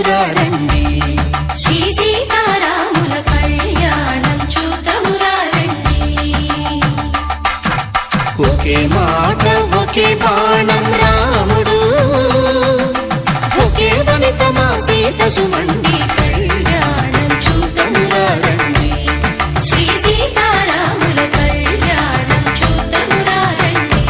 చూతమురారండి. శ్రీ సీతారాముల కళ్యాణం చూతమురారండి. ఒకే మాట ఒకే బాణం రాముడు, ఒకే వనిత మా సీత సుమండి కళ్యాణం చూతమురారండి. శ్రీ సీతారాముల కళ్యాణం చూతమురారండి.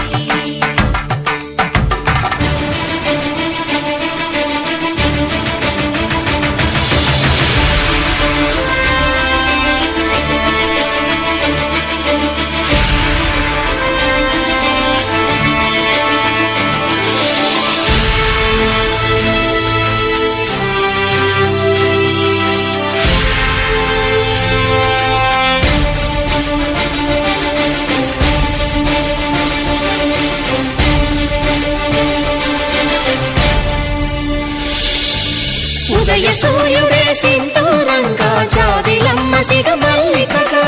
ఉదయ సూర్యుడే సింధూరంగా, జాబిలమ్మ సిగ మల్లికగా,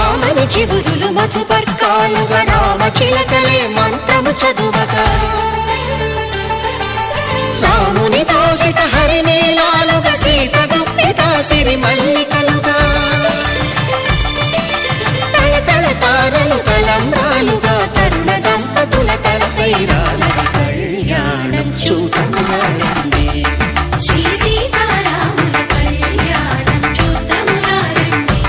ఆమని చిగురులు మధుపర్కాలుగా, రామ చిలకలే మంత్రము చదువగా, రాముని దోషిత హరినీలాలుగా, సీత గుప్పిట సిరి మల్లికలుగా, తళతళ తారలు తలంబ్రాలుగా, తరుణ దంపతుల తలపైరాలుగా కళ్యాణం చూతమురారండి. శ్రీ సీతారాముల కళ్యాణం చూతమురారండి.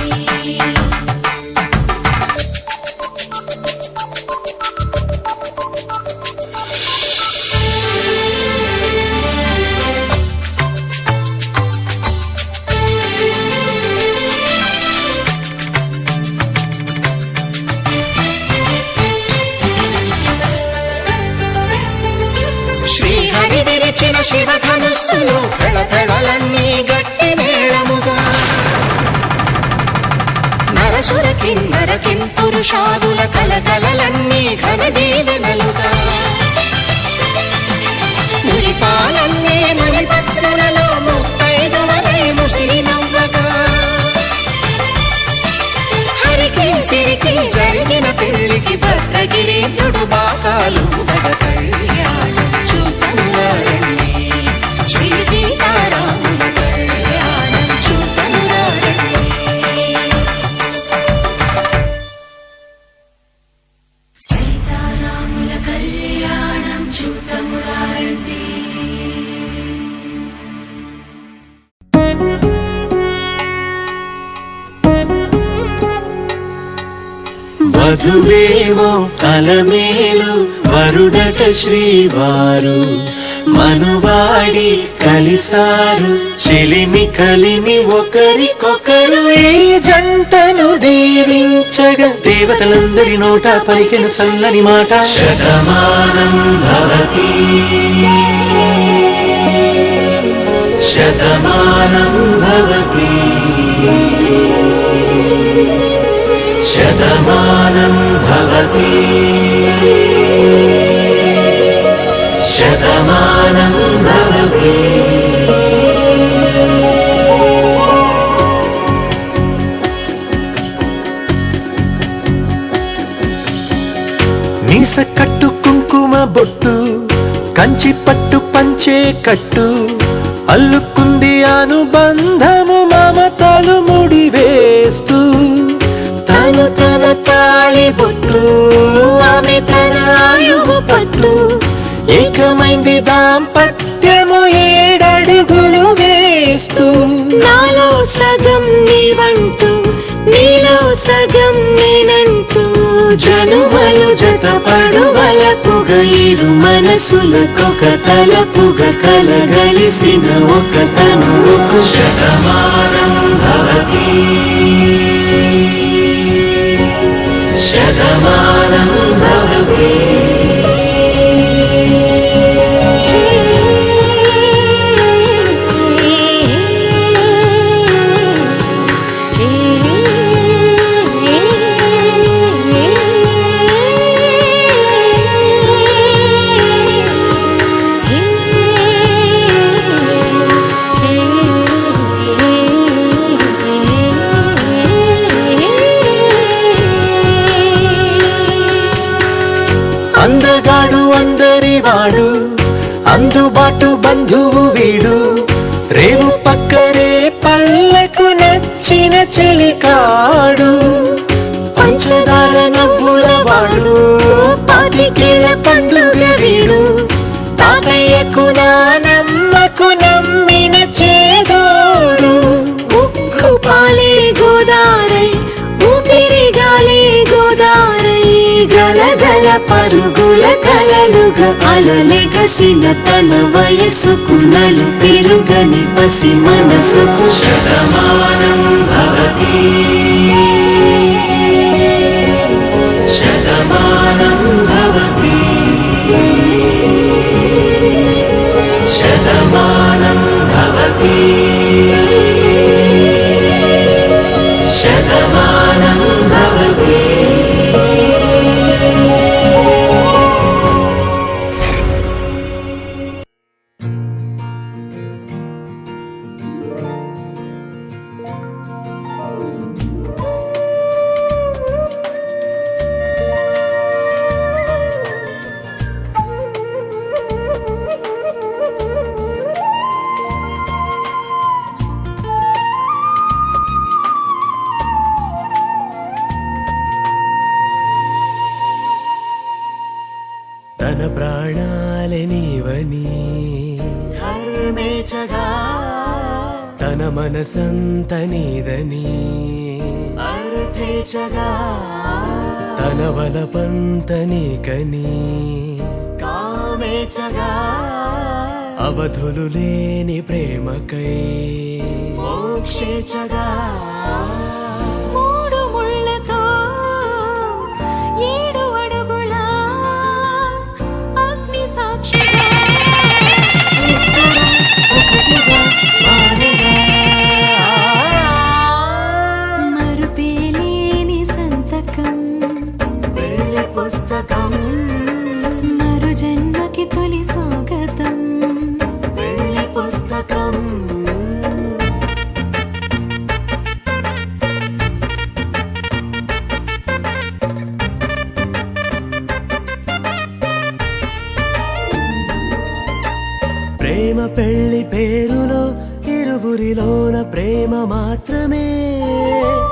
శ్రీహరి విరిచిన శివధనుస్సులో పెళపెళలన్నీ గట్టి మేళముగా, నరసుర కిన్నర కింపురుషాదుల కలకలలన్నీ ఘన దీవెనలుగా, మురిపాలన్నీ మణిపత్రులలో ముత్తైదువలై ముసిరి నవ్వగా, హరికి సిరికి జరిగిన పెళ్లికి భద్రగిరీంద్రుడు బాకాలు కళ్యాణం చూతమురారండి. శ్రీ సీతారాముల కళ్యాణం చూతమురారండి. సీతారాముల కళ్యాణం చూతమురారండి. వధువేమో అలమేలు, వరుడట శ్రీవారు, మనువాడి కలిసారు, చెలిమి కలిమి ఒకరికొకరు. ఈ జంటను దీవించగా దేవతలందరి నోట పలికెను చల్లని మాట. శతమానం భవతి శతమానం భవతి శతమానం భవతి శతమానం భవతి. మీస కట్టు కుంకుమ బొట్టు, కంచి పట్టు పంచే కట్టు, అల్లుకుంది అనుబంధము మమతలు ముడివేస్తూ. తను తన తాళి బొట్టు, ఆమె తన ఆయువు పట్టు, ఏకమైంది దాంపత్యము 7 అడుగులు వేస్తూ. నాలో సగం నీవంటూ, నీలో సగం నేనంటూ, జనుమలు జతపడువలపుగ, 7 మనసులకొక తలపుగ, కలగలిసిన ఒక తనువుకు. శతమానం భవతి శతమానం భవతి. బంధువు వీడు రేవు పక్కనే పల్లెకు నచ్చిన చెలికాడు పంచదార నవ్వుల వాడు పాతికేల పండుగ వీడు తాతయ్యకు నానమ్మకు నమ్మిన చేదోడు ఉక్కు పాలే గోదారై ఊపిరి గాలే గోదారై గలగల పరుగుల కలలుగా అలలెగసిన తన వయసుకు నలు పెరుగని పసి మనసుకు శతమానం భవతి శతమానం భవతి శతమానం భవతి శతమానం భవతి తన ప్రాణాలే నీవని ధర్మేచగా తన మనసంత నీదని అర్థేచగా తన వలపంత నీకని కామేచగా అవధులు లేని ప్రేమకై మోక్షేచగా మూడు ముళ్ళతో 7 అడుగుల అగ్ని సాక్షిగా ఒకటిగా మారగా మరుపేలేని సంతకం వెళ్ళి పుస్తకం మరు జన్మకి తొలి స్వాగతం వెళ్ళి పుస్తకం ప్రేమ పెళ్లి పేరులో ఇరువురిలోన ప్రేమ మాత్రమే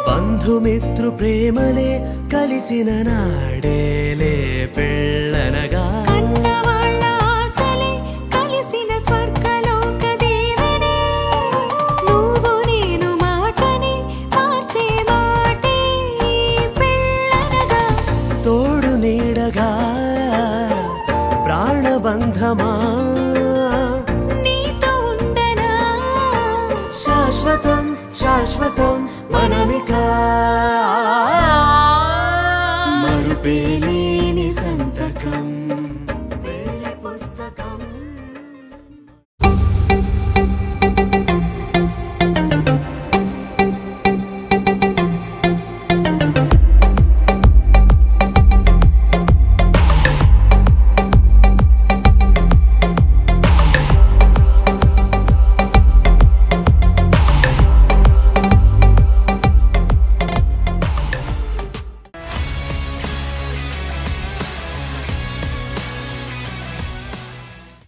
బంధుమిత్రు ప్రేమనే కలిసిన నాడేలే పెళ్ళనగా కన్నవాళ్ళ ఆశలే కలిసిన స్వర్గలోక దేవనే నువ్వు నేను మాటని మార్చే మాటే పెళ్ళనగా తోడు నీడగా ప్రాణబంధమా నీతో ఉండనా శాశ్వతం శాశ్వతం మనమిక